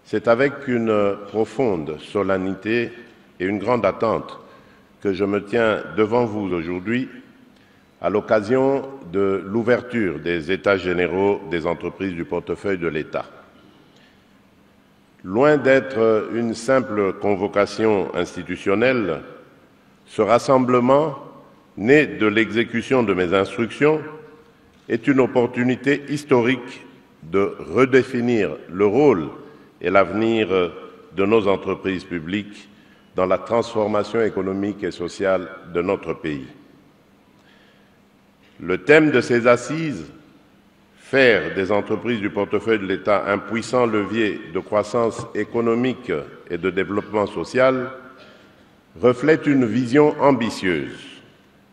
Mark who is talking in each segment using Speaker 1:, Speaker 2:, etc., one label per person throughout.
Speaker 1: C'est avec une profonde solennité et une grande attente que je me tiens devant vous aujourd'hui à l'occasion de l'ouverture des États généraux des entreprises du portefeuille de l'État. Loin d'être une simple convocation institutionnelle, ce rassemblement, né de l'exécution de mes instructions, est une opportunité historique de redéfinir le rôle et l'avenir de nos entreprises publiques dans la transformation économique et sociale de notre pays. Le thème de ces assises, faire des entreprises du portefeuille de l'État un puissant levier de croissance économique et de développement social, reflète une vision ambitieuse,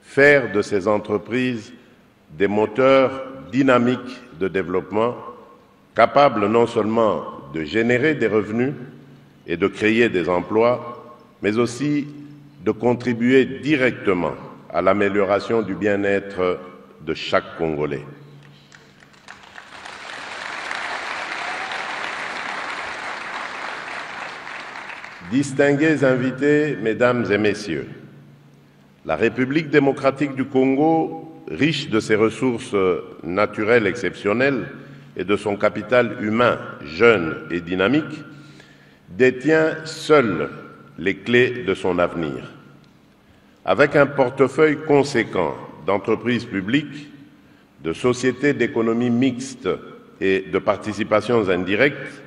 Speaker 1: faire de ces entreprises des moteurs dynamiques de développement, capables non seulement de générer des revenus et de créer des emplois, mais aussi de contribuer directement à l'amélioration du bien-être de chaque Congolais. Distingués invités, Mesdames et Messieurs, la République démocratique du Congo, riche de ses ressources naturelles exceptionnelles et de son capital humain jeune et dynamique, détient seule les clés de son avenir. Avec un portefeuille conséquent d'entreprises publiques, de sociétés d'économie mixte et de participations indirectes,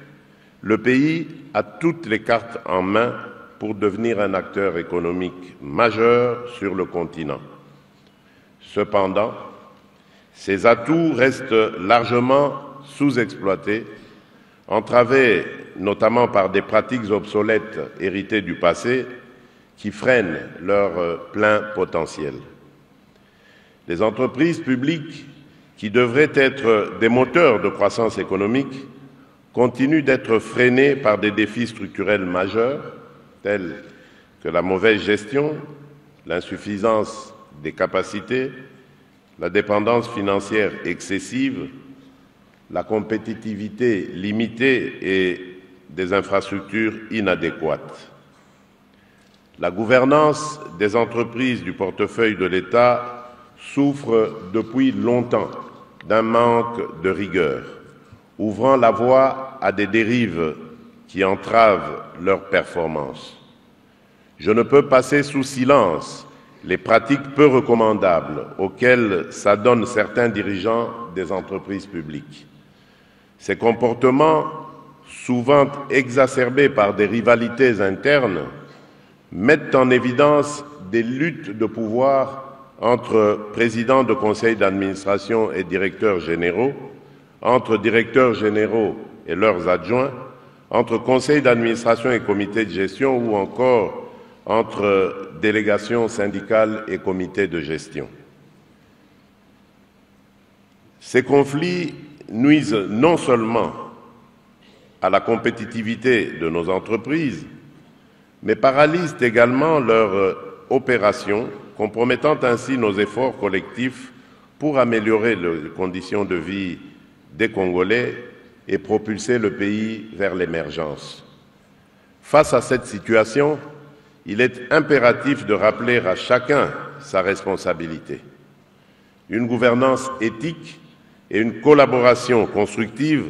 Speaker 1: le pays a toutes les cartes en main pour devenir un acteur économique majeur sur le continent. Cependant, ces atouts restent largement sous-exploités, entravés notamment par des pratiques obsolètes héritées du passé qui freinent leur plein potentiel. Les entreprises publiques, qui devraient être des moteurs de croissance économique, continuent d'être freinées par des défis structurels majeurs, tels que la mauvaise gestion, l'insuffisance des capacités, la dépendance financière excessive, la compétitivité limitée et des infrastructures inadéquates. La gouvernance des entreprises du portefeuille de l'État souffre depuis longtemps d'un manque de rigueur, ouvrant la voie à des dérives qui entravent leur performance. Je ne peux passer sous silence les pratiques peu recommandables auxquelles s'adonnent certains dirigeants des entreprises publiques. Ces comportements, souvent exacerbés par des rivalités internes, mettent en évidence des luttes de pouvoir entre présidents de conseils d'administration et directeurs généraux, entre directeurs généraux et leurs adjoints, entre conseils d'administration et comités de gestion ou encore entre délégations syndicales et comités de gestion. Ces conflits nuisent non seulement à la compétitivité de nos entreprises, mais paralysent également leur opération, compromettant ainsi nos efforts collectifs pour améliorer les conditions de vie des Congolais et propulser le pays vers l'émergence. Face à cette situation, il est impératif de rappeler à chacun sa responsabilité. Une gouvernance éthique et une collaboration constructive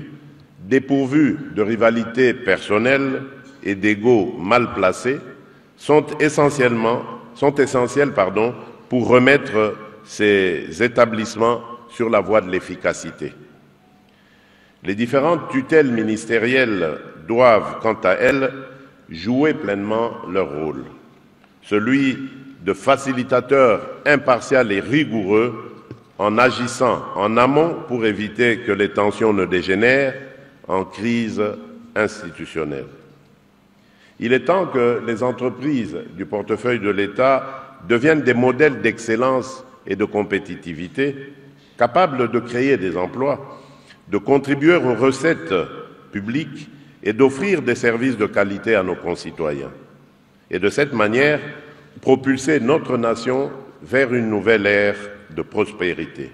Speaker 1: dépourvues de rivalités personnelles et d'égos mal placés sont essentielles pour remettre ces établissements sur la voie de l'efficacité. Les différentes tutelles ministérielles doivent, quant à elles, jouer pleinement leur rôle, celui de facilitateur impartial et rigoureux en agissant en amont pour éviter que les tensions ne dégénèrent en crise institutionnelle. Il est temps que les entreprises du portefeuille de l'État deviennent des modèles d'excellence et de compétitivité, capables de créer des emplois, de contribuer aux recettes publiques et d'offrir des services de qualité à nos concitoyens. Et de cette manière, propulser notre nation vers une nouvelle ère de prospérité.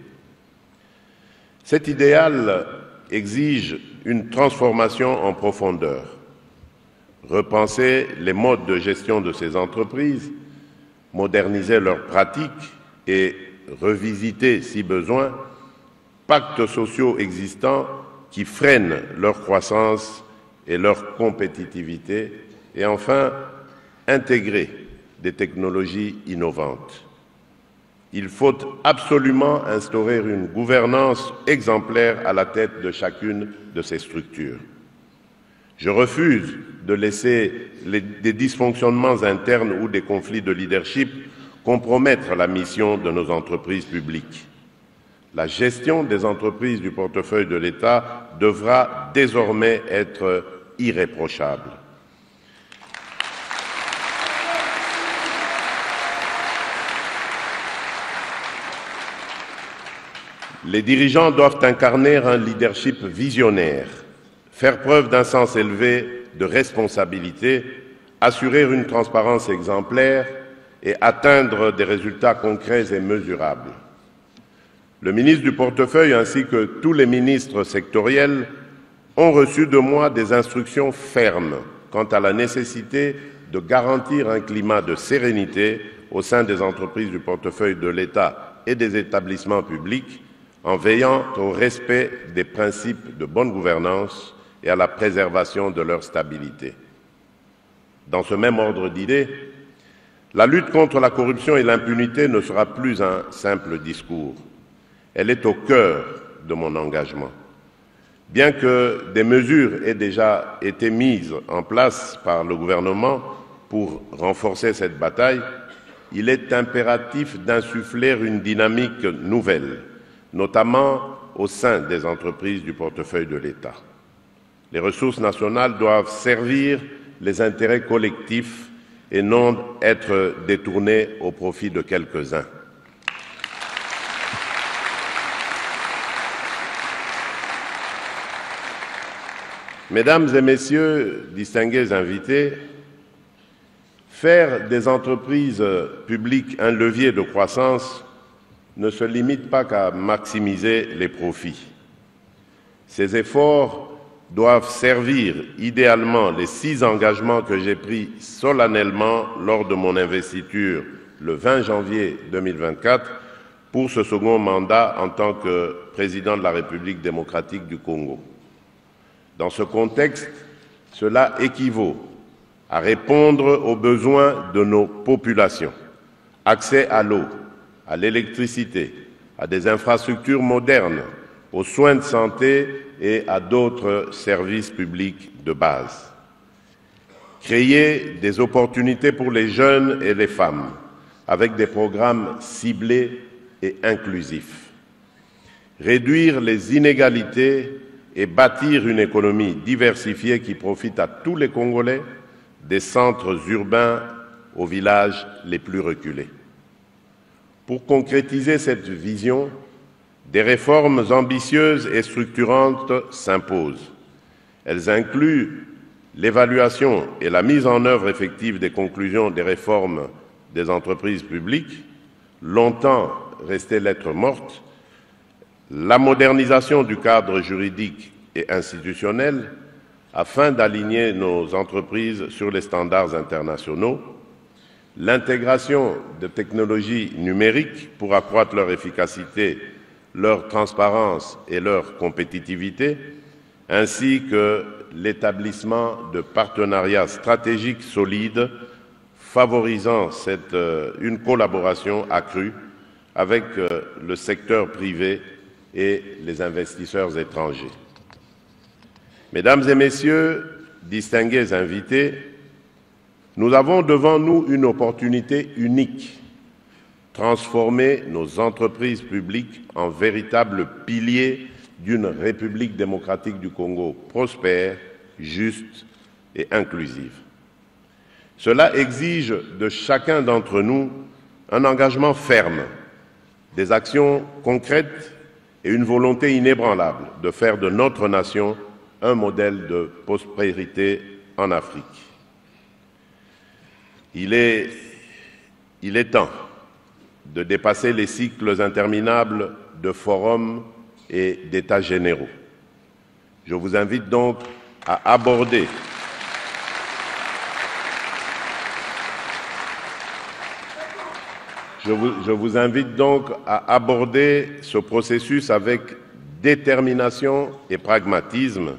Speaker 1: Cet idéal exige une transformation en profondeur, repenser les modes de gestion de ces entreprises, moderniser leurs pratiques et revisiter, si besoin, pactes sociaux existants qui freinent leur croissance et leur compétitivité, et enfin, intégrer des technologies innovantes. Il faut absolument instaurer une gouvernance exemplaire à la tête de chacune de ces structures. Je refuse de laisser des dysfonctionnements internes ou des conflits de leadership compromettre la mission de nos entreprises publiques. La gestion des entreprises du portefeuille de l'État devra désormais être irréprochable. Les dirigeants doivent incarner un leadership visionnaire, faire preuve d'un sens élevé de responsabilité, assurer une transparence exemplaire et atteindre des résultats concrets et mesurables. Le ministre du portefeuille ainsi que tous les ministres sectoriels ont reçu de moi des instructions fermes quant à la nécessité de garantir un climat de sérénité au sein des entreprises du portefeuille de l'État et des établissements publics, en veillant au respect des principes de bonne gouvernance et à la préservation de leur stabilité. Dans ce même ordre d'idées, la lutte contre la corruption et l'impunité ne sera plus un simple discours. Elle est au cœur de mon engagement. Bien que des mesures aient déjà été mises en place par le gouvernement pour renforcer cette bataille, il est impératif d'insuffler une dynamique nouvelle, notamment au sein des entreprises du portefeuille de l'État. Les ressources nationales doivent servir les intérêts collectifs et non être détournées au profit de quelques-uns. Mesdames et Messieurs, distingués invités, faire des entreprises publiques un levier de croissance ne se limite pas qu'à maximiser les profits. Ces efforts doivent servir idéalement les 6 engagements que j'ai pris solennellement lors de mon investiture le 20 janvier 2024 pour ce second mandat en tant que président de la République démocratique du Congo. Dans ce contexte, cela équivaut à répondre aux besoins de nos populations, accès à l'eau, à l'électricité, à des infrastructures modernes, aux soins de santé et à d'autres services publics de base. Créer des opportunités pour les jeunes et les femmes avec des programmes ciblés et inclusifs. Réduire les inégalités et bâtir une économie diversifiée qui profite à tous les Congolais, des centres urbains aux villages les plus reculés. Pour concrétiser cette vision, des réformes ambitieuses et structurantes s'imposent. Elles incluent l'évaluation et la mise en œuvre effective des conclusions des réformes des entreprises publiques, longtemps restées lettres mortes, la modernisation du cadre juridique et institutionnel afin d'aligner nos entreprises sur les standards internationaux, l'intégration de technologies numériques pour accroître leur efficacité, leur transparence et leur compétitivité, ainsi que l'établissement de partenariats stratégiques solides favorisant une collaboration accrue avec le secteur privé et les investisseurs étrangers. Mesdames et Messieurs, distingués invités, nous avons devant nous une opportunité unique, transformer nos entreprises publiques en véritables piliers d'une République démocratique du Congo prospère, juste et inclusive. Cela exige de chacun d'entre nous un engagement ferme, des actions concrètes et une volonté inébranlable de faire de notre nation un modèle de prospérité en Afrique. Il est temps de dépasser les cycles interminables de forums et d'états généraux. Je vous invite donc à aborder Je vous invite donc à aborder ce processus avec détermination et pragmatisme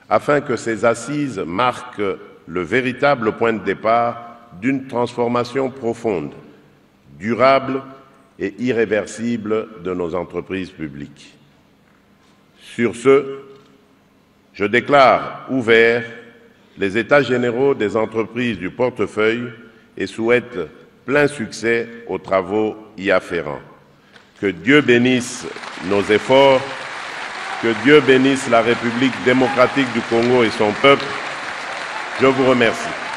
Speaker 1: afin que ces assises marquent le véritable point de départ d'une transformation profonde, durable et irréversible de nos entreprises publiques. Sur ce, je déclare ouverts les États généraux des entreprises du portefeuille et souhaite plein succès aux travaux y afférents. Que Dieu bénisse nos efforts, que Dieu bénisse la République démocratique du Congo et son peuple. Je vous remercie.